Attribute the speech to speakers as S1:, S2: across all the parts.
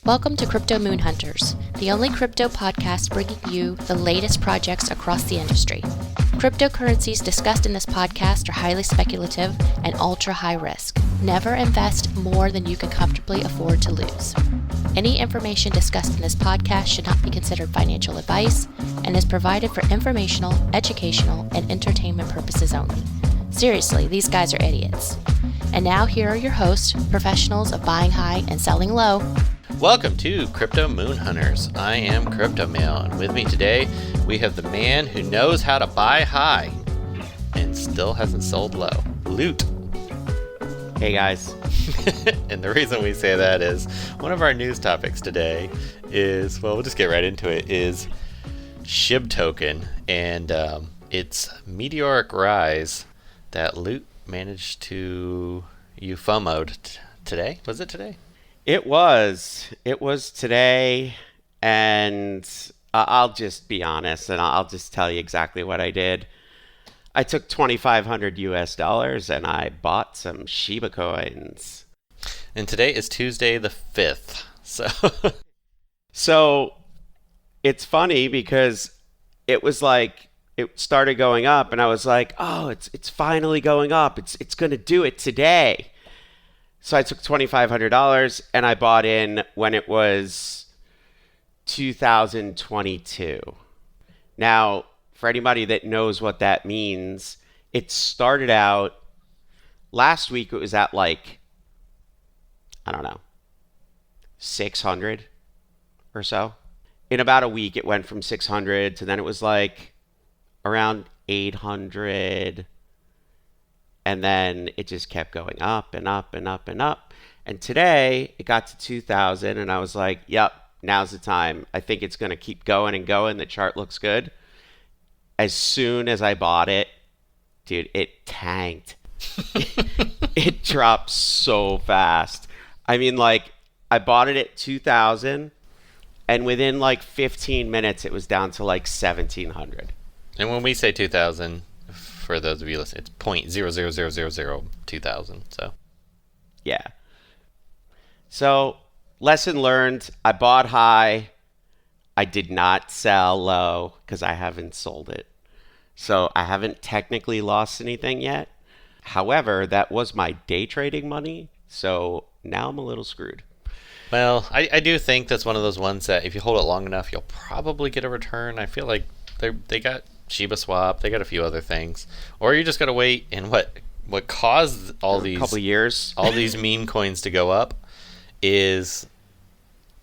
S1: Welcome to Crypto Moon Hunters, the only crypto podcast bringing you the latest projects across the industry. Cryptocurrencies discussed in this podcast are highly speculative and ultra high risk. Never invest more than you can comfortably afford to lose. Any information discussed in this podcast should not be considered financial advice and is provided for informational, educational, and entertainment purposes only. Seriously, these guys are idiots. And now here are your hosts, professionals of buying high and selling low.
S2: Welcome to Crypto Moon Hunters. I am Crypto Mail, and with me today we have the man who knows how to buy high and still hasn't sold low, Loot.
S3: Hey guys.
S2: And the reason we say that is one of our news topics today is, well, we'll just get right into it, is SHIB token and its meteoric rise that Loot managed to FOMO'd today. Was it today?
S3: It was today, and I'll just be honest, and I'll just tell you exactly what I did. I took $2,500 and I bought some Shiba coins.
S2: And today is Tuesday the 5th.
S3: So it's funny because it was like it started going up, and I was like, "Oh, it's finally going up. It's going to do it today." So I took $2,500 and I bought in when it was 2022. Now, for anybody that knows what that means, it started out last week. It was at like, I don't know, 600 or so. In about a week, it went from 600 to then it was like around 800. And then it just kept going up and up and up and up. And today it got to 2,000 and I was like, yep, now's the time. I think it's going to keep going and going. The chart looks good. As soon as I bought it, dude, it tanked. It dropped so fast. I mean, like, I bought it at 2,000 and within like 15 minutes it was down to like 1,700.
S2: And when we say 2,000, for those of you listening, it's 0.000002000. So,
S3: yeah. So, lesson learned. I bought high. I did not sell low because I haven't sold it. So, I haven't technically lost anything yet. However, that was my day trading money. So, now I'm a little screwed.
S2: Well, I do think that's one of those ones that if you hold it long enough, you'll probably get a return. I feel like they got Shiba Swap, they got a few other things, or you just gotta wait. And what caused all these
S3: couple years,
S2: all these meme coins to go up is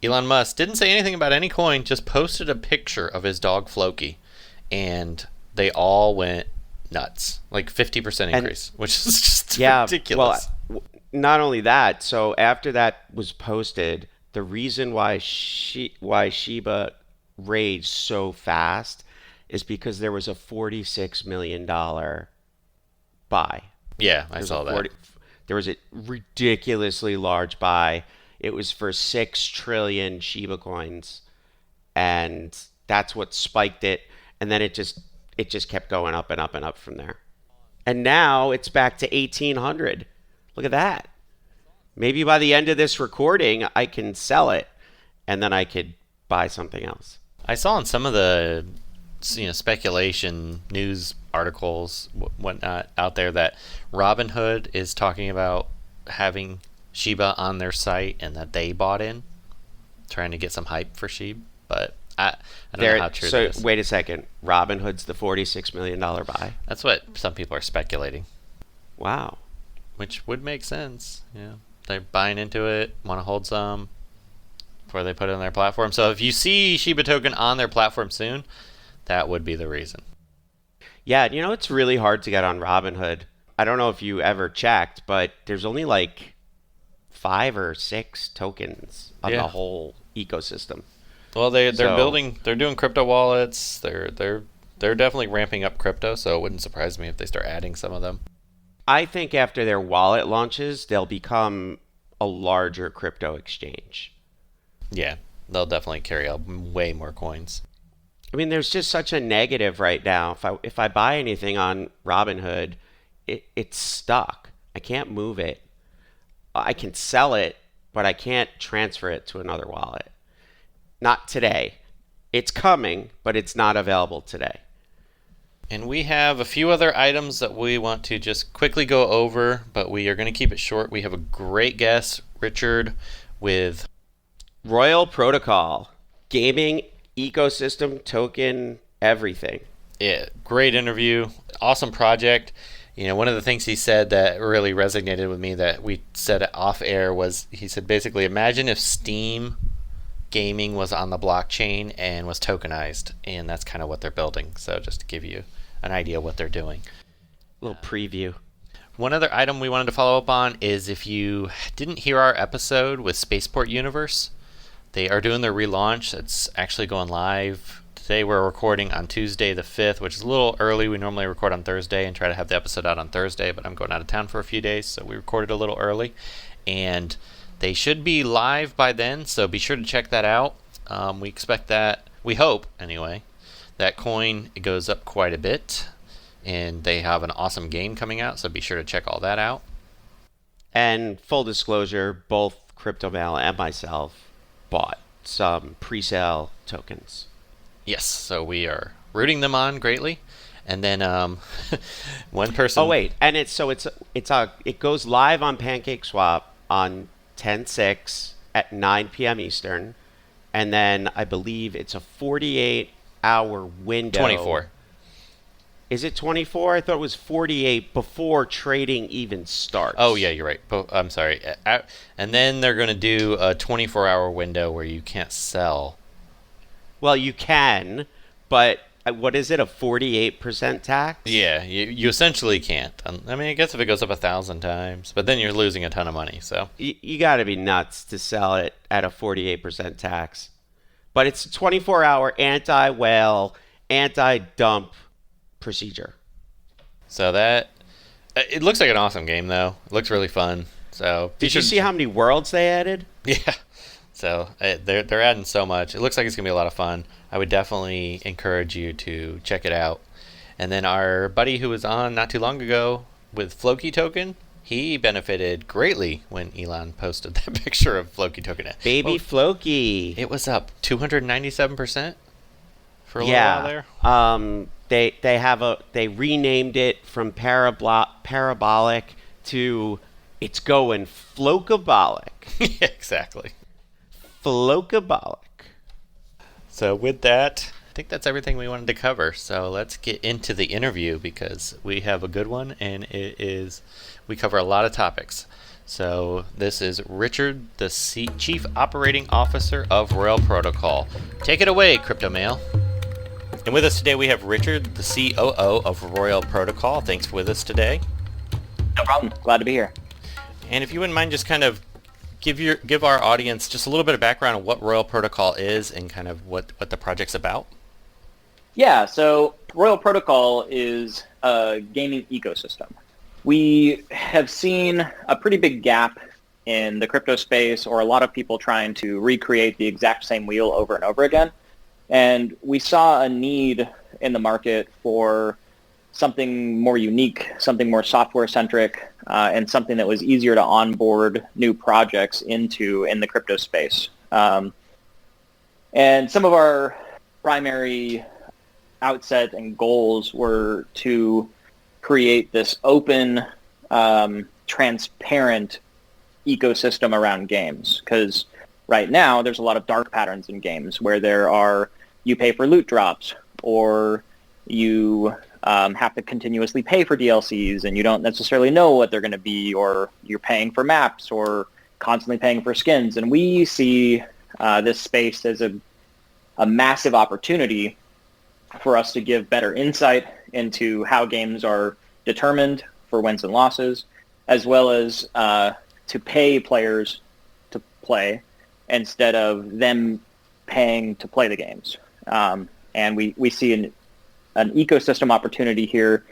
S2: Elon Musk didn't say anything about any coin, just posted a picture of his dog Floki, and they all went nuts, like 50% increase, which is just ridiculous.
S3: Well, not only that, so after that was posted, the reason why Shiba raised so fast is because there was a $46 million buy.
S2: Yeah, I saw that.
S3: There was a ridiculously large buy. It was for 6 trillion Shiba coins, and that's what spiked it. And then it just kept going up and up and up from there. And now it's back to 1,800. Look at that. Maybe by the end of this recording, I can sell it, and then I could buy something else.
S2: I saw in some of the speculation news articles, whatnot out there, that Robinhood is talking about having Shiba on their site and that they bought in, trying to get some hype for Shiba. But I don't know how true that is.
S3: So wait a second. Robinhood's the $46 million buy?
S2: That's what some people are speculating.
S3: Wow.
S2: Which would make sense. Yeah, they're buying into it, want to hold some before they put it on their platform. So if you see Shiba token on their platform soon, that would be the reason.
S3: Yeah, it's really hard to get on Robinhood. I don't know if you ever checked, but there's only like 5 or 6 tokens on the whole ecosystem.
S2: Well, they're doing crypto wallets. They're definitely ramping up crypto, so it wouldn't surprise me if they start adding some of them.
S3: I think after their wallet launches, they'll become a larger crypto exchange.
S2: Yeah, they'll definitely carry out way more coins.
S3: I mean, there's just such a negative right now. If I buy anything on Robinhood, it's stuck. I can't move it. I can sell it but I can't transfer it to another wallet. Not today. It's coming, but it's not available today.
S2: And we have a few other items that we want to just quickly go over, but we are going to keep it short. We have a great guest, Richard, with
S3: Royal Protocol, gaming, ecosystem, token, everything.
S2: Yeah, great interview, awesome project. One of the things he said that really resonated with me that we said off air was, he said basically, imagine if Steam gaming was on the blockchain and was tokenized, and that's kind of what they're building. So just to give you an idea of what they're doing.
S3: A little preview.
S2: One other item we wanted to follow up on is, if you didn't hear our episode with Spaceport Universe, they are doing their relaunch. It's actually going live. Today we're recording on Tuesday the 5th, which is a little early. We normally record on Thursday and try to have the episode out on Thursday, but I'm going out of town for a few days, so we recorded a little early. And they should be live by then, so be sure to check that out. We expect that, we hope anyway, that coin goes up quite a bit. And they have an awesome game coming out, so be sure to check all that out.
S3: And full disclosure, both CryptoMail and myself bought some pre-sale tokens.
S2: Yes, so we are rooting them on greatly. And then one person.
S3: Oh wait, and it goes live on PancakeSwap on 10/6 at 9 p.m. Eastern, and then I believe it's a 48-hour window.
S2: 24.
S3: Is it 24? I thought it was 48 before trading even starts.
S2: Oh, yeah, you're right. I'm sorry. And then they're going to do a 24-hour window where you can't sell.
S3: Well, you can, but what is it, a 48% tax?
S2: Yeah, you essentially can't. I mean, I guess if it goes up 1,000 times, but then you're losing a ton of money, so.
S3: You got to be nuts to sell it at a 48% tax. But it's a 24-hour anti-whale, anti-dump procedure.
S2: So it looks like an awesome game, though. It looks really fun. So
S3: did you see how many worlds they added?
S2: Yeah. So they're adding so much. It looks like it's gonna be a lot of fun. I would definitely encourage you to check it out. And then our buddy who was on not too long ago with Floki token, he benefited greatly when Elon posted that picture of Floki token.
S3: Baby Floki.
S2: It was up 297% for a little while there.
S3: They renamed it from parabolic to it's going flokabolic.
S2: Yeah, exactly.
S3: Flokabolic.
S2: So with that, I think that's everything we wanted to cover. So let's get into the interview, because we have a good one, and we cover a lot of topics. So this is Richard, the Chief Operating Officer of Royal Protocol. Take it away, CryptoMail. And with us today, we have Richard, the COO of Royal Protocol. Thanks for with us today.
S4: No problem. Glad to be here.
S2: And if you wouldn't mind just kind of give our audience just a little bit of background on what Royal Protocol is and kind of what the project's about.
S4: Yeah, so Royal Protocol is a gaming ecosystem. We have seen a pretty big gap in the crypto space, or a lot of people trying to recreate the exact same wheel over and over again. And we saw a need in the market for something more unique, something more software-centric, and something that was easier to onboard new projects into in the crypto space. And some of our primary outset and goals were to create this open, transparent ecosystem around games. Because right now, there's a lot of dark patterns in games where you pay for loot drops, or you have to continuously pay for DLCs, and you don't necessarily know what they're going to be, or you're paying for maps, or constantly paying for skins. And we see this space as a massive opportunity for us to give better insight into how games are determined for wins and losses, as well as to pay players to play instead of them paying to play the games. And we see an ecosystem opportunity here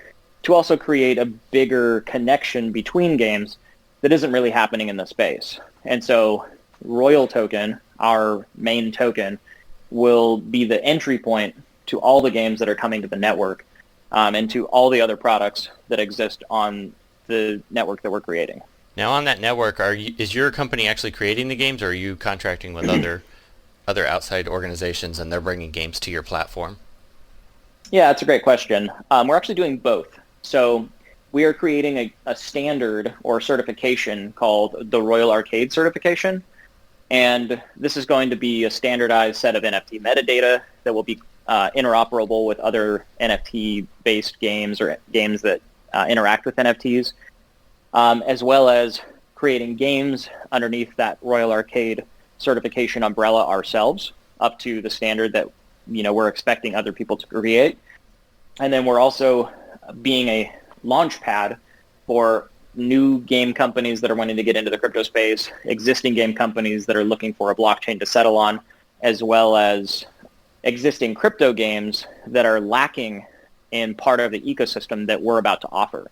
S4: to also create a bigger connection between games that isn't really happening in the space. And so Royal Token, our main token, will be the entry point to all the games that are coming to the network, and to all the other products that exist on the network that we're creating.
S2: Now on that network, is your company actually creating the games, or are you contracting with other outside organizations and they're bringing games to your platform?
S4: Yeah, that's a great question. We're actually doing both. So we are creating a standard or certification called the Royal Arcade certification. And this is going to be a standardized set of NFT metadata that will be interoperable with other NFT-based games or games that interact with NFTs, as well as creating games underneath that Royal Arcade certification umbrella ourselves up to the standard that we're expecting other people to create. And then we're also being a launch pad for new game companies that are wanting to get into the crypto space, existing game companies that are looking for a blockchain to settle on, as well as existing crypto games that are lacking in part of the ecosystem that we're about to offer.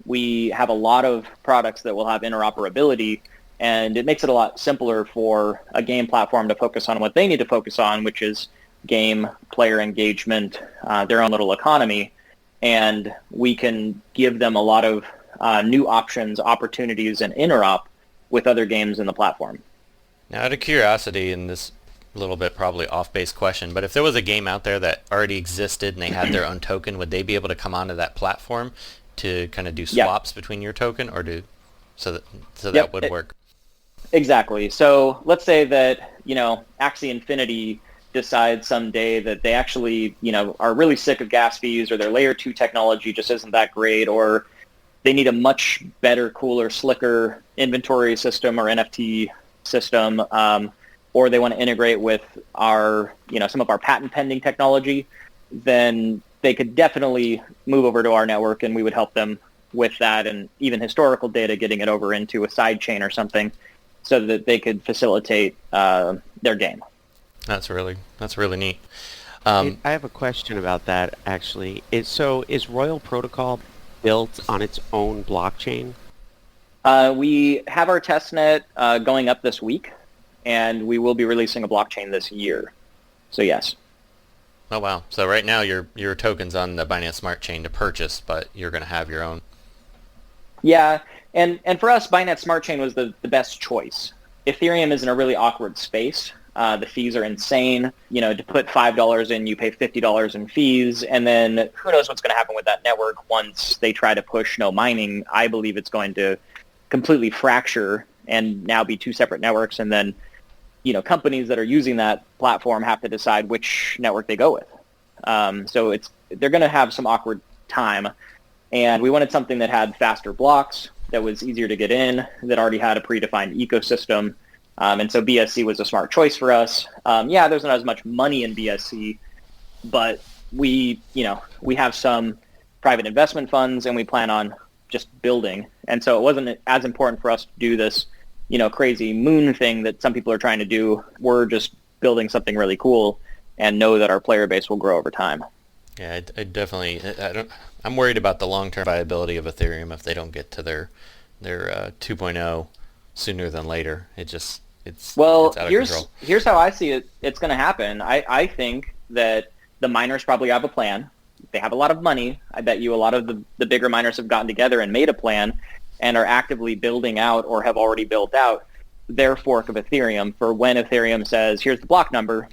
S4: We have a lot of products that will have interoperability, and it makes it a lot simpler for a game platform to focus on what they need to focus on, which is game player engagement, their own little economy, and we can give them a lot of new options, opportunities, and interop with other games in the platform.
S2: Now, out of curiosity, and this a little bit probably off-base question, but if there was a game out there that already existed and they had their own token, would they be able to come onto that platform to kind of do swaps between your token, or that would work?
S4: Exactly. So let's say that Axie Infinity decide someday that they actually, are really sick of gas fees, or their layer 2 technology just isn't that great, or they need a much better, cooler, slicker inventory system or NFT system, or they want to integrate with our, some of our patent pending technology, then they could definitely move over to our network and we would help them with that, and even historical data, getting it over into a side chain or something so that they could facilitate their game.
S2: That's really neat.
S3: I have a question about that, actually. Is Royal Protocol built on its own blockchain?
S4: We have our testnet going up this week, and we will be releasing a blockchain this year. So yes.
S2: Oh wow! So right now your token's on the Binance Smart Chain to purchase, but you're going to have your own.
S4: Yeah, and for us, Binance Smart Chain was the best choice. Ethereum is in a really awkward space. The fees are insane. To put $5 in, you pay $50 in fees, and then who knows what's going to happen with that network once they try to push no mining. I believe it's going to completely fracture and now be two separate networks, and then companies that are using that platform have to decide which network they go with. So they're going to have some awkward time, and we wanted something that had faster blocks, that was easier to get in, that already had a predefined ecosystem. And so BSC was a smart choice for us. There's not as much money in BSC, but we have some private investment funds, and we plan on just building. And so it wasn't as important for us to do this, crazy moon thing that some people are trying to do. We're just building something really cool and know that our player base will grow over time.
S2: Yeah, I'm worried about the long-term viability of Ethereum if they don't get to their 2.0 sooner than later. It's out of control.
S4: Here's how I see it. It's going to happen. I think that the miners probably have a plan. They have a lot of money. I bet you a lot of the bigger miners have gotten together and made a plan and are actively building out, or have already built out, their fork of Ethereum for when Ethereum says, here's the block number.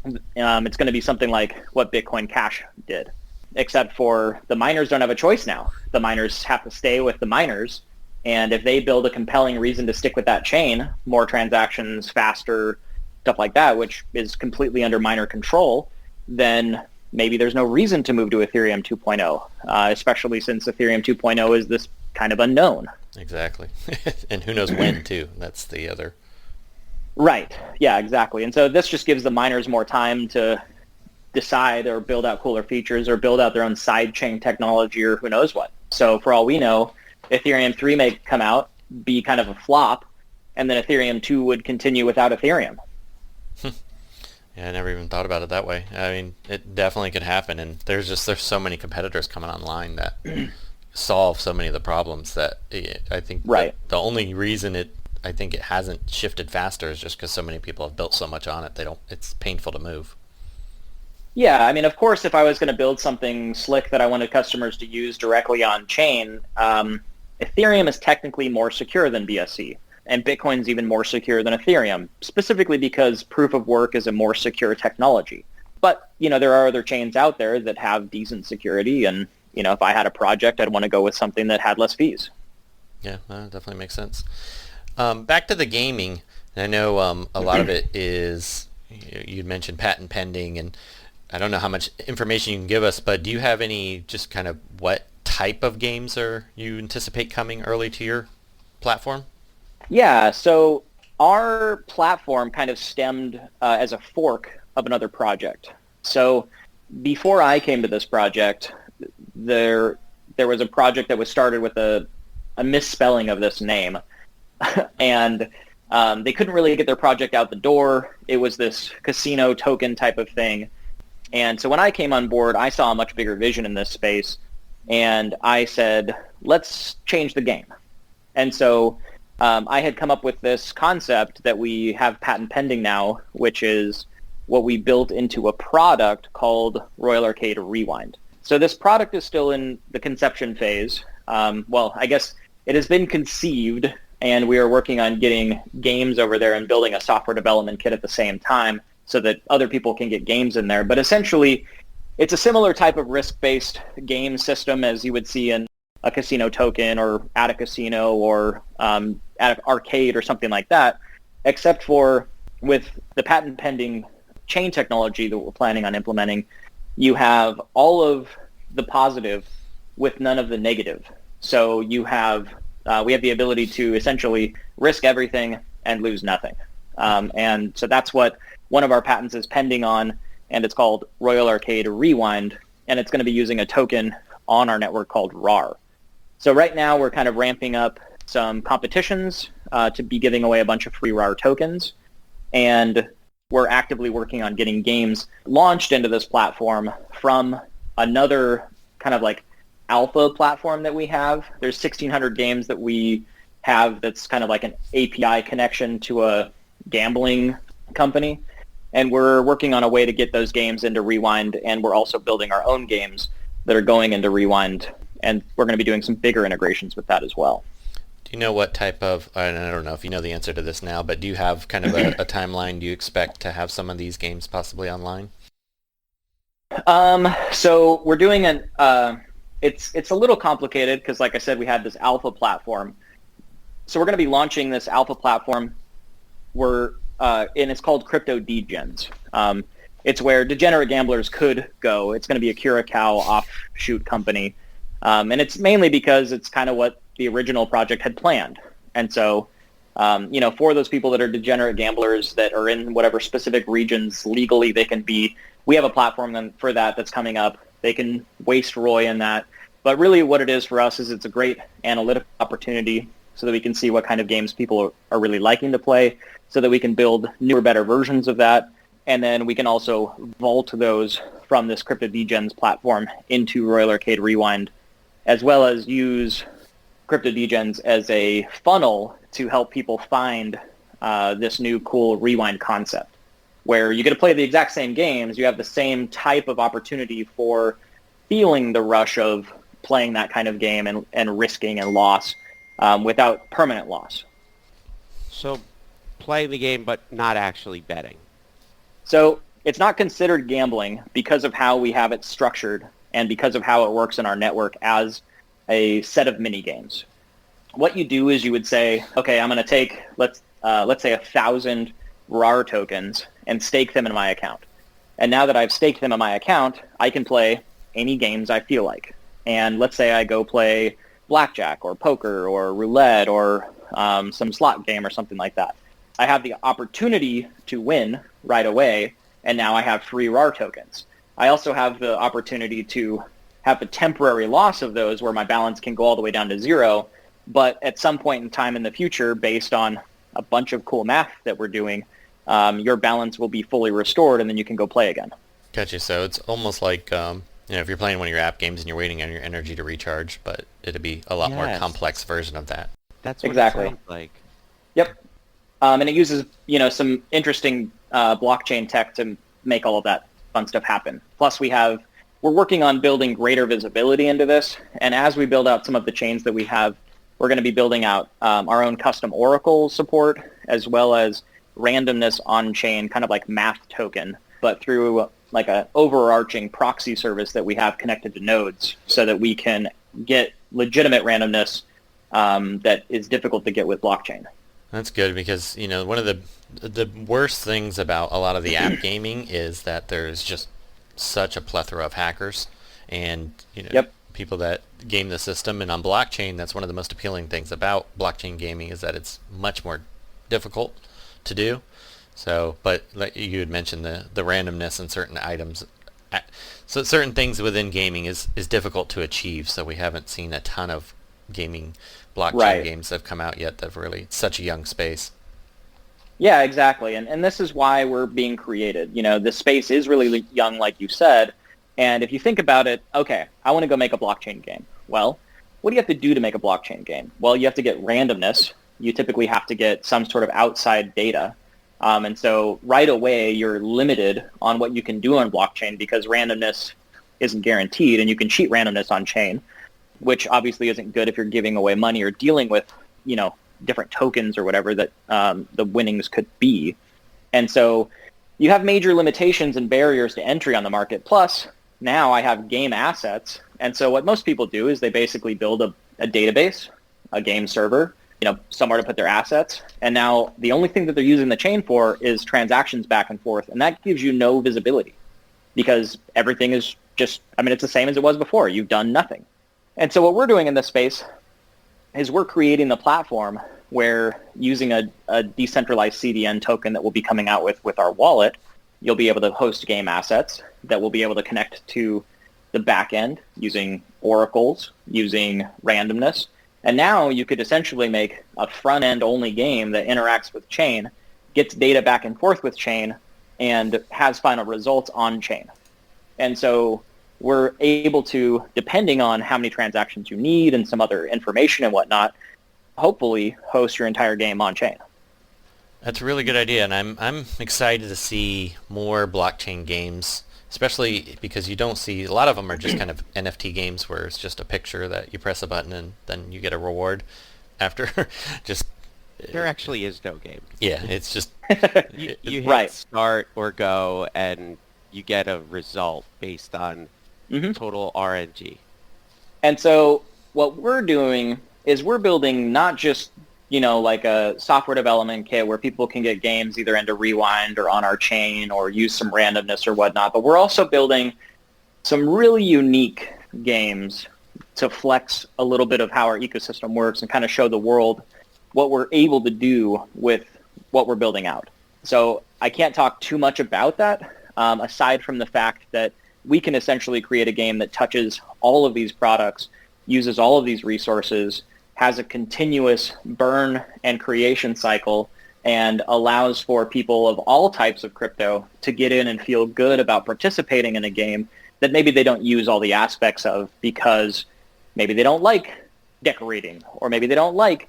S4: It's going to be something like what Bitcoin Cash did, except for the miners don't have a choice now. The miners have to stay with the miners. And if they build a compelling reason to stick with that chain, more transactions, faster, stuff like that, which is completely under miner control, then maybe there's no reason to move to Ethereum 2.0, especially since Ethereum 2.0 is this kind of unknown.
S2: Exactly. And who knows when, too. That's the other.
S4: Right. Yeah, exactly. And so this just gives the miners more time to decide or build out cooler features or build out their own sidechain technology or who knows what. So for all we know, Ethereum 3 may come out, be kind of a flop, and then Ethereum 2 would continue without Ethereum.
S2: Yeah, I never even thought about it that way. I mean, it definitely could happen, and there's so many competitors coming online that solve so many of the problems that I think
S4: right.
S2: The only reason I think it hasn't shifted faster is just because so many people have built so much on it. It's painful to move.
S4: Yeah, I mean, of course, if I was going to build something slick that I wanted customers to use directly on chain, Ethereum is technically more secure than BSC, and Bitcoin's even more secure than Ethereum, specifically because proof of work is a more secure technology. But, there are other chains out there that have decent security, and, if I had a project, I'd want to go with something that had less fees.
S2: Yeah, that definitely makes sense. Back to the gaming, I know a lot of it is, you'd mentioned patent pending, and I don't know how much information you can give us, but do you have any just kind of what type of games are you anticipate coming early to your platform?
S4: Yeah, so our platform kind of stemmed as a fork of another project. So before I came to this project, there was a project that was started with a misspelling of this name. And they couldn't really get their project out the door. It was this casino token type of thing. And so when I came on board, I saw a much bigger vision in this space. And I said, let's change the game. And so I had come up with this concept that we have patent pending now, which is what we built into a product called Royal Arcade Rewind. So this product is still in the conception phase. I guess it has been conceived, and we are working on getting games over there and building a software development kit at the same time so that other people can get games in there. But essentially, it's a similar type of risk-based game system as you would see in a casino token or at a casino or at an arcade or something like that, except for with the patent pending chain technology that we're planning on implementing, you have all of the positive with none of the negative. So we have the ability to essentially risk everything and lose nothing. And so that's what one of our patents is pending on, and it's called Royal Arcade Rewind, and it's going to be using a token on our network called RAR. So right now we're kind of ramping up some competitions to be giving away a bunch of free RAR tokens, and we're actively working on getting games launched into this platform from another kind of like alpha platform that we have. There's 1,600 games that we have that's kind of like an API connection to a gambling company. And we're working on a way to get those games into Rewind, and we're also building our own games that are going into Rewind, and we're going to be doing some bigger integrations with that as well.
S2: Do you know what type of, and I don't know if you know the answer to this now, but do you have kind of a timeline? Do you expect to have some of these games possibly online?
S4: So we're doing it's a little complicated because, like I said, we had this alpha platform. So we're going to be launching this alpha platform. And it's called Crypto Degens. It's where degenerate gamblers could go. It's going to be a Curacao offshoot company. And it's mainly because it's kind of what the original project had planned. And so, for those people that are degenerate gamblers that are in whatever specific regions legally they can be, we have a platform for that that's coming up. They can waste ROI in that. But really what it is for us is it's a great analytic opportunity so that we can see what kind of games people are really liking to play, so that we can build newer, better versions of that. And then we can also vault those from this Crypto Degens platform into Royal Arcade Rewind, as well as use Crypto Degens as a funnel to help people find this new cool Rewind concept, where you get to play the exact same games. You have the same type of opportunity for feeling the rush of playing that kind of game and risking and loss without permanent loss.
S3: So play the game, but not actually betting.
S4: So it's not considered gambling because of how we have it structured and because of how it works in our network as a set of mini games. What you do is you would say, okay, I'm going to take, let's say 1,000 RAR tokens and stake them in my account. And now that I've staked them in my account, I can play any games I feel like. And let's say I go play blackjack or poker or roulette or some slot game or something like that. I have the opportunity to win right away, and now I have free RAR tokens. I also have the opportunity to have a temporary loss of those where my balance can go all the way down to zero, but at some point in time in the future, based on a bunch of cool math that we're doing, your balance will be fully restored, and then you can go play again.
S2: Gotcha. So it's almost like, if you're playing one of your app games and you're waiting on your energy to recharge, but it'd be a lot more complex version of that.
S3: That's what
S4: exactly.
S3: It sounds like.
S4: Yep. And it uses, some interesting blockchain tech to make all of that fun stuff happen. Plus, we're working on building greater visibility into this. And as we build out some of the chains that we have we're going to be building out our own custom Oracle support, as well as randomness on-chain, kind of like math token, but through like an overarching proxy service that we have connected to nodes so that we can get legitimate randomness that is difficult to get with blockchain.
S2: That's good because, one of the worst things about a lot of the app gaming is that there's just such a plethora of hackers and,
S4: Yep.
S2: people that game the system. And on blockchain, that's one of the most appealing things about blockchain gaming is that it's much more difficult to do. So, but like you had mentioned, the randomness in certain items, so certain things within gaming is difficult to achieve. So we haven't seen a ton of blockchain games that have come out yet that have really such a young space.
S4: Yeah, exactly. And this is why we're being created. The space is really young, like you said. And if you think about it, okay, I want to go make a blockchain game. Well, what do you have to do to make a blockchain game? Well, you have to get randomness. You typically have to get some sort of outside data. And so right away, you're limited on what you can do on blockchain because randomness isn't guaranteed, and you can cheat randomness on chain, which obviously isn't good if you're giving away money or dealing with, different tokens or whatever that the winnings could be. And so you have major limitations and barriers to entry on the market. Plus, now I have game assets. And so what most people do is they basically build a database, a game server, somewhere to put their assets. And now the only thing that they're using the chain for is transactions back and forth. And that gives you no visibility because everything is just, it's the same as it was before. You've done nothing. And so what we're doing in this space is we're creating the platform where using a decentralized CDN token that we'll be coming out with our wallet, you'll be able to host game assets that will be able to connect to the back end using oracles, using randomness. And now you could essentially make a front-end only game that interacts with chain, gets data back and forth with chain, and has final results on chain. And so we're able to, depending on how many transactions you need and some other information and whatnot, hopefully host your entire game on chain.
S2: That's a really good idea, and I'm excited to see more blockchain games, especially because you don't see, a lot of them are just kind of NFT games where it's just a picture that you press a button and then you get a reward after. Just
S3: there actually is no game.
S2: Yeah, it's just
S3: you hit start or go and you get a result based on total RNG.
S4: And so what we're doing is we're building not just like a software development kit where people can get games either into Rewind or on our chain or use some randomness or whatnot, but we're also building some really unique games to flex a little bit of how our ecosystem works and kind of show the world what we're able to do with what we're building out. So I can't talk too much about that, aside from the fact that we can essentially create a game that touches all of these products, uses all of these resources, has a continuous burn and creation cycle, and allows for people of all types of crypto to get in and feel good about participating in a game that maybe they don't use all the aspects of because maybe they don't like decorating, or maybe they don't like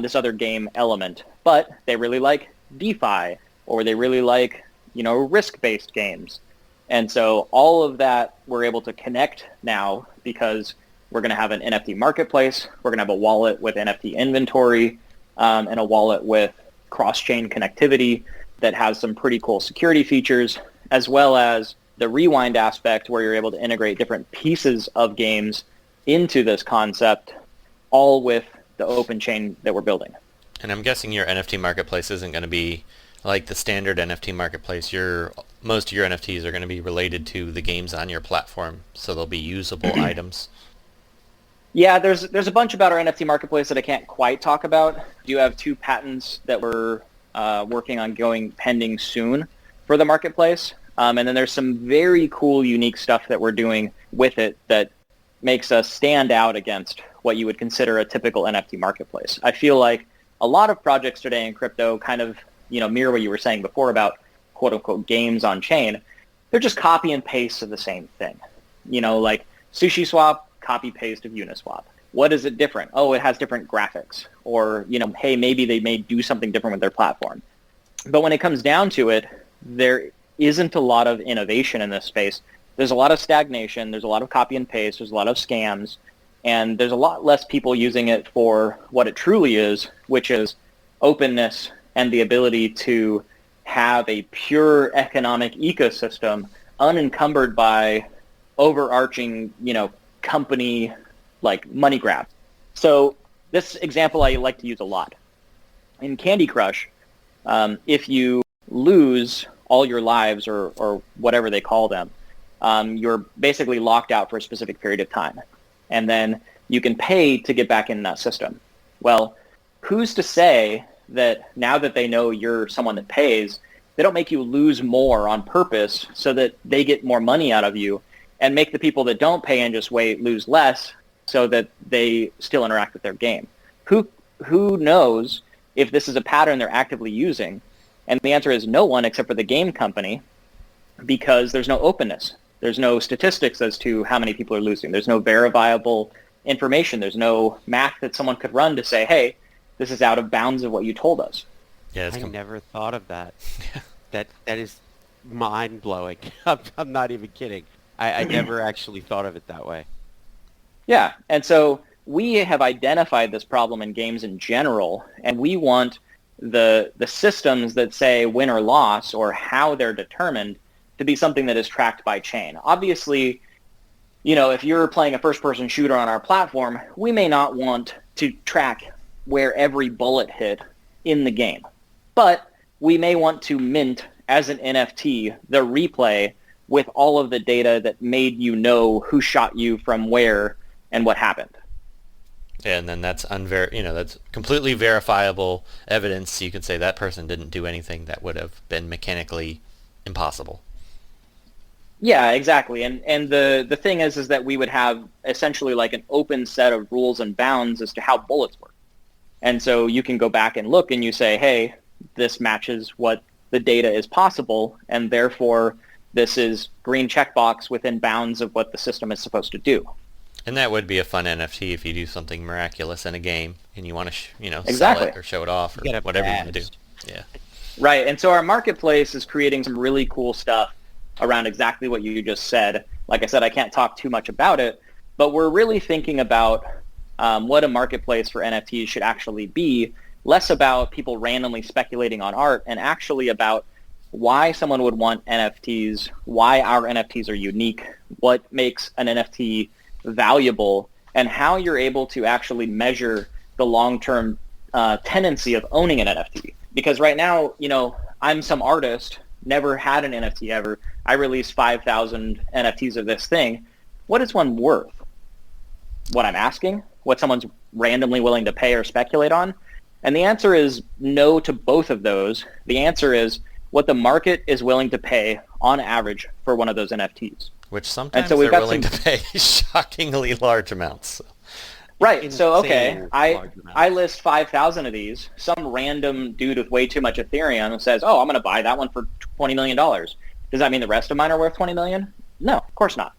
S4: this other game element, but they really like DeFi, or they really like, risk-based games. And so all of that we're able to connect now because we're going to have an NFT marketplace. We're going to have a wallet with NFT inventory and a wallet with cross-chain connectivity that has some pretty cool security features, as well as the Rewind aspect where you're able to integrate different pieces of games into this concept, all with the open chain that we're building.
S2: And I'm guessing your NFT marketplace isn't going to be like the standard NFT marketplace. Most of your NFTs are going to be related to the games on your platform, so they'll be usable items.
S4: Yeah, there's a bunch about our NFT marketplace that I can't quite talk about. We do have 2 patents that we're working on going pending soon for the marketplace. And then there's some very cool, unique stuff that we're doing with it that makes us stand out against what you would consider a typical NFT marketplace. I feel like a lot of projects today in crypto kind of, mirror what you were saying before about quote-unquote games on chain. They're just copy and paste of the same thing. Like SushiSwap, copy-paste of Uniswap. What is it different? Oh, it has different graphics. Or, hey, maybe they may do something different with their platform. But when it comes down to it, there isn't a lot of innovation in this space. There's a lot of stagnation. There's a lot of copy and paste. There's a lot of scams. And there's a lot less people using it for what it truly is, which is openness and the ability to have a pure economic ecosystem unencumbered by overarching, company like money grab. So this example I like to use a lot. In Candy Crush, if you lose all your lives or whatever they call them, you're basically locked out for a specific period of time. And then you can pay to get back in that system. Well, who's to say that now that they know you're someone that pays, they don't make you lose more on purpose so that they get more money out of you, and make the people that don't pay and just wait lose less so that they still interact with their game? Who knows if this is a pattern they're actively using? And the answer is no one except for the game company, because there's no openness. There's no statistics as to how many people are losing. There's no verifiable information. There's no math that someone could run to say, hey, this is out of bounds of what you told us.
S2: Yeah,
S3: I never thought of that. That is mind-blowing. I'm not even kidding. I never actually thought of it that way.
S4: Yeah, and so we have identified this problem in games in general, and we want the systems that say win or loss or how they're determined to be something that is tracked by chain. Obviously, if you're playing a first-person shooter on our platform, we may not want to track where every bullet hit in the game. But we may want to mint as an NFT the replay with all of the data that made you know who shot you from where and what happened.
S2: And then that's that's completely verifiable evidence. You can say that person didn't do anything that would have been mechanically impossible.
S4: Yeah, exactly. And the thing is that we would have essentially like an open set of rules and bounds as to how bullets work. And so you can go back and look and you say, hey, this matches what the data is possible, and therefore this is green checkbox within bounds of what the system is supposed to do.
S2: And that would be a fun NFT if you do something miraculous in a game and you want to,
S4: Exactly.
S2: sell it or show it off or whatever you want to do. Yeah.
S4: Right. And so our marketplace is creating some really cool stuff around exactly what you just said. Like I said, I can't talk too much about it, but we're really thinking about what a marketplace for NFTs should actually be, less about people randomly speculating on art and actually about why someone would want NFTs, why our NFTs are unique, what makes an NFT valuable, and how you're able to actually measure the long-term tendency of owning an NFT. Because right now, I'm some artist, never had an NFT ever. I released 5,000 NFTs of this thing. What is one worth? What I'm asking? What someone's randomly willing to pay or speculate on? And the answer is no to both of those. The answer is what the market is willing to pay on average for one of those NFTs.
S2: Which sometimes they're willing to pay shockingly large amounts. So.
S4: Right. So, okay, I list 5,000 of these. Some random dude with way too much Ethereum says, oh, I'm going to buy that one for $20 million. Does that mean the rest of mine are worth $20 million? No, of course not.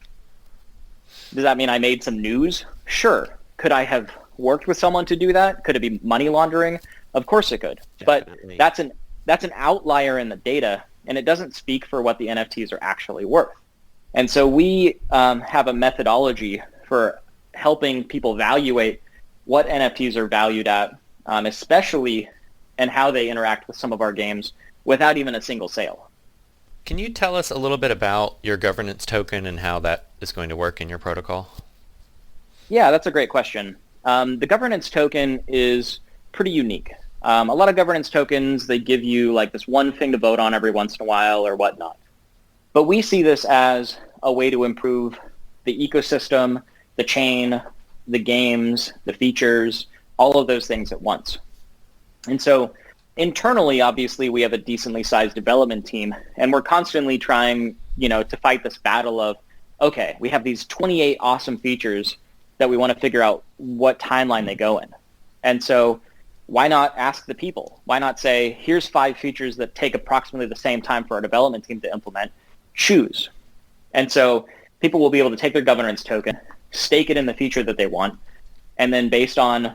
S4: Does that mean I made some news? Sure. Could I have worked with someone to do that? Could it be money laundering? Of course it could.
S3: Definitely.
S4: But that's an outlier in the data, and it doesn't speak for what the NFTs are actually worth. And so we have a methodology for helping people evaluate what NFTs are valued at, especially and how they interact with some of our games without even a single sale.
S2: Can you tell us a little bit about your governance token and how that is going to work in your protocol?
S4: Yeah, that's a great question. The governance token is pretty unique. A lot of governance tokens, they give you like this one thing to vote on every once in a while or whatnot. But we see this as a way to improve the ecosystem, the chain, the games, the features, all of those things at once. And so internally, obviously, we have a decently sized development team, and we're constantly trying, to fight this battle of, okay, we have these 28 awesome features that we want to figure out what timeline they go in. And so why not ask the people? Why not say, here's 5 features that take approximately the same time for our development team to implement? Choose. And so people will be able to take their governance token, stake it in the feature that they want, and then based on,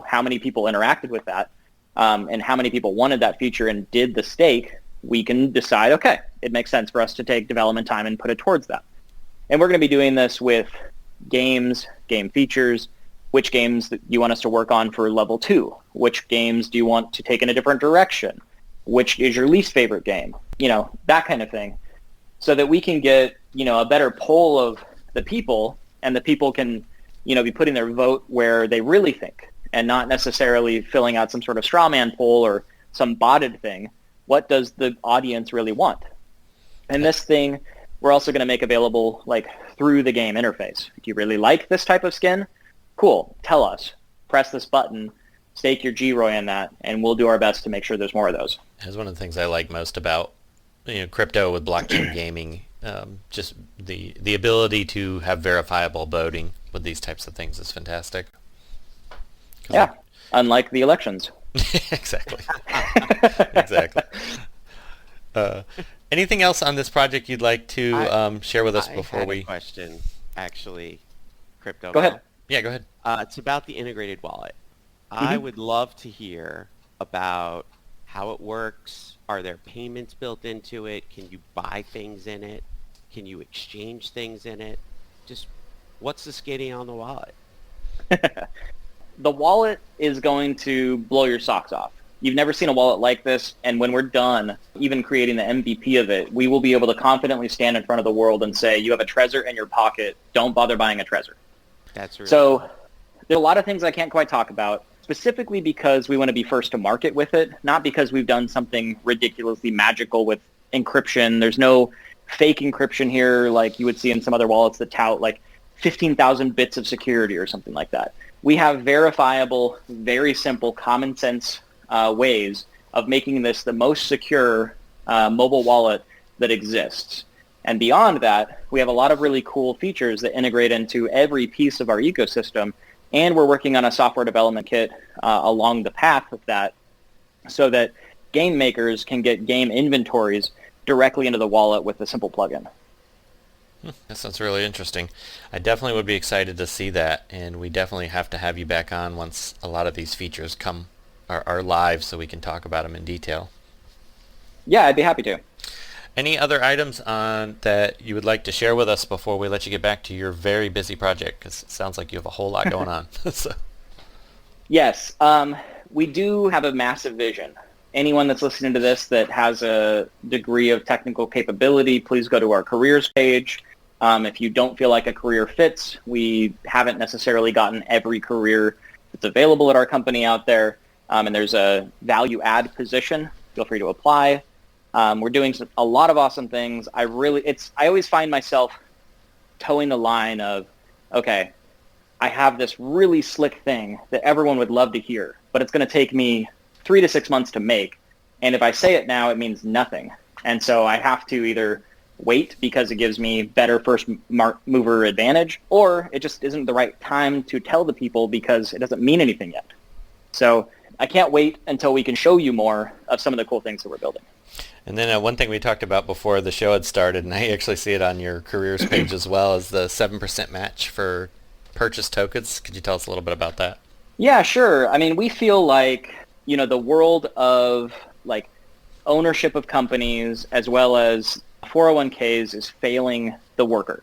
S4: how many people interacted with that and how many people wanted that feature and did the stake, we can decide, okay, it makes sense for us to take development time and put it towards that. And we're going to be doing this with games, game features, which games that you want us to work on for level 2, which games do you want to take in a different direction, which is your least favorite game, that kind of thing, so that we can get, a better poll of the people, and the people can, be putting their vote where they really think, and not necessarily filling out some sort of straw man poll or some botted thing. What does the audience really want? And this thing, we're also going to make available through the game interface. Do you really like this type of skin? Cool. Tell us. Press this button. Stake your GROI in that, and we'll do our best to make sure there's more of those.
S2: That's one of the things I like most about crypto with blockchain gaming. Just the ability to have verifiable voting with these types of things is fantastic.
S4: Yeah, unlike the elections.
S2: Exactly. Exactly. Anything else on this project you'd like to share with us before we...
S3: I had a question, actually, Crypto.
S4: Go ahead.
S2: Yeah, go ahead.
S3: It's about the integrated wallet. I would love to hear about how it works. Are there payments built into it? Can you buy things in it? Can you exchange things in it? Just what's the skinny on the wallet?
S4: The wallet is going to blow your socks off. You've never seen a wallet like this, and when we're done, even creating the MVP of it, we will be able to confidently stand in front of the world and say, you have a Trezor in your pocket, don't bother buying a Trezor.
S3: That's really
S4: So
S3: cool.
S4: there are a lot of things I can't quite talk about, specifically because we want to be first to market with it, not because we've done something ridiculously magical with encryption. There's no fake encryption here like you would see in some other wallets that tout 15,000 bits of security or something like that. We have verifiable, very simple, common sense ways of making this the most secure mobile wallet that exists. And beyond that, we have a lot of really cool features that integrate into every piece of our ecosystem. And we're working on a software development kit along the path of that so that game makers can get game inventories directly into the wallet with a simple plugin.
S2: That sounds really interesting. I definitely would be excited to see that, and we definitely have to have you back on once a lot of these features are live so we can talk about them in detail.
S4: Yeah, I'd be happy to.
S2: Any other items that you would like to share with us before we let you get back to your very busy project? Because it sounds like you have a whole lot going on. So.
S4: Yes, we do have a massive vision. Anyone that's listening to this that has a degree of technical capability, please go to our careers page. If you don't feel like a career fits, we haven't necessarily gotten every career that's available at our company out there. And there's a value add position. Feel free to apply. We're doing a lot of awesome things. I always find myself towing the line of, okay, I have this really slick thing that everyone would love to hear, but it's going to take me 3 to 6 months to make. And if I say it now, it means nothing. And so I have to either wait because it gives me better first mover advantage, or it just isn't the right time to tell the people because it doesn't mean anything yet. So I can't wait until we can show you more of some of the cool things that we're building.
S2: And then one thing we talked about before the show had started, and I actually see it on your careers page as well, is the 7% match for purchase tokens. Could you tell us a little bit about that?
S4: Yeah, sure. I mean, we feel like, the world of ownership of companies as well as 401ks is failing the worker.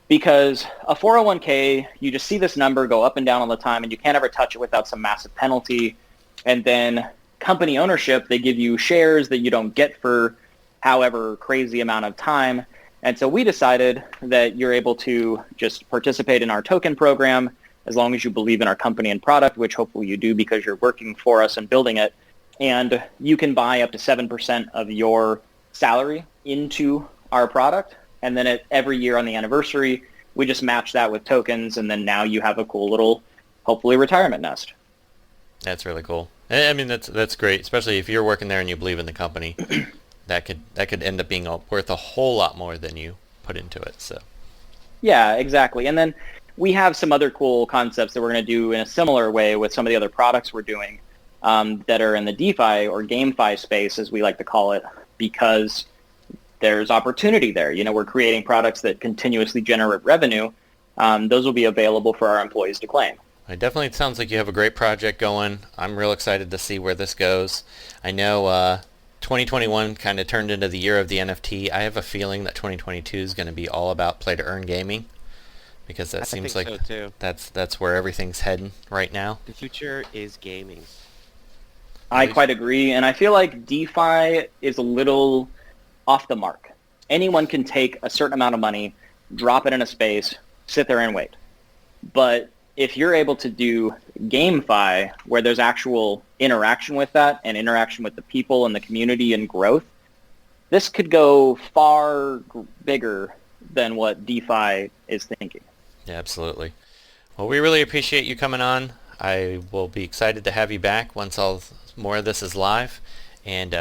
S4: Because a 401k, you just see this number go up and down all the time, and you can't ever touch it without some massive penalty. And then company ownership, they give you shares that you don't get for however crazy amount of time. And so we decided that you're able to just participate in our token program as long as you believe in our company and product, which hopefully you do because you're working for us and building it. And you can buy up to 7% of your salary into our product. And then every year on the anniversary, we just match that with tokens. And then now you have a cool little, hopefully, retirement nest.
S2: That's really cool. I mean, that's great, especially if you're working there and you believe in the company. That could end up being worth a whole lot more than you put into it. So. Yeah,
S4: exactly. And then we have some other cool concepts that we're going to do in a similar way with some of the other products we're doing that are in the DeFi or GameFi space, as we like to call it, because there's opportunity there. We're creating products that continuously generate revenue. Those will be available for our employees to claim.
S2: It definitely sounds like you have a great project going. I'm real excited to see where this goes. I know 2021 kind of turned into the year of the NFT. I have a feeling that 2022 is going to be all about play-to-earn gaming because that seems
S3: think
S2: like
S3: so too.
S2: that's where everything's heading right now.
S3: The future is gaming.
S4: I quite agree, and I feel like DeFi is a little off the mark. Anyone can take a certain amount of money, drop it in a space, sit there and wait. But if you're able to do GameFi, where there's actual interaction with that and interaction with the people and the community and growth, this could go far bigger than what DeFi is thinking.
S2: Yeah, absolutely. Well, we really appreciate you coming on. I will be excited to have you back once all more of this is live. And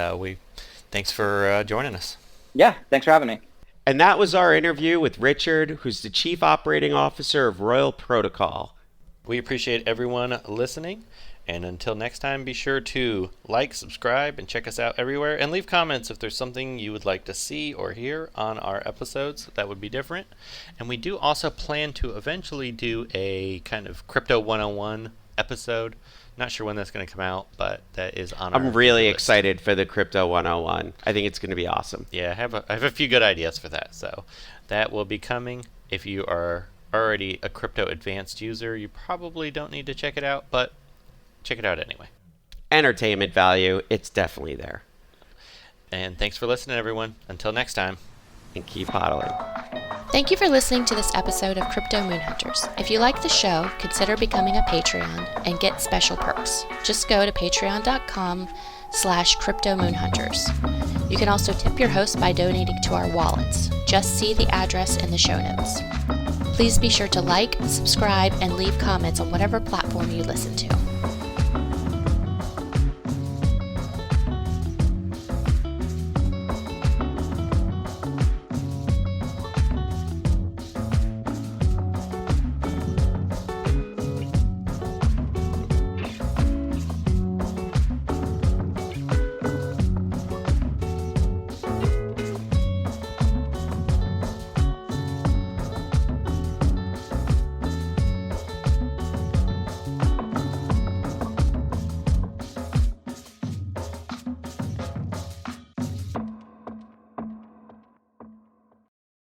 S2: thanks for joining us.
S4: Yeah, thanks for having me.
S3: And that was our interview with Richard, who's the Chief Operating Officer of Royal Protocol.
S2: We appreciate everyone listening. And until next time, be sure to like, subscribe, and check us out everywhere. And leave comments if there's something you would like to see or hear on our episodes that would be different. And we do also plan to eventually do a kind of Crypto 101 episode. Not sure when that's going to come out, but that is on our
S3: I'm really
S2: list.
S3: excited for the Crypto 101. I think it's going to be awesome.
S2: Yeah, I have a few good ideas for that. So that will be coming. If you are already a crypto advanced user, you probably don't need to check it out, but check it out anyway.
S3: Entertainment value, it's definitely there.
S2: And thanks for listening, everyone. Until next time.
S3: And keep hodling.
S1: Thank you for listening to this episode of Crypto Moon Hunters. If you like the show, consider becoming a Patreon and get special perks. Just go to patreon.com/cryptomoonhunters. You can also tip your host by donating to our wallets. Just see the address in the show notes. Please be sure to like, subscribe, and leave comments on whatever platform you listen to.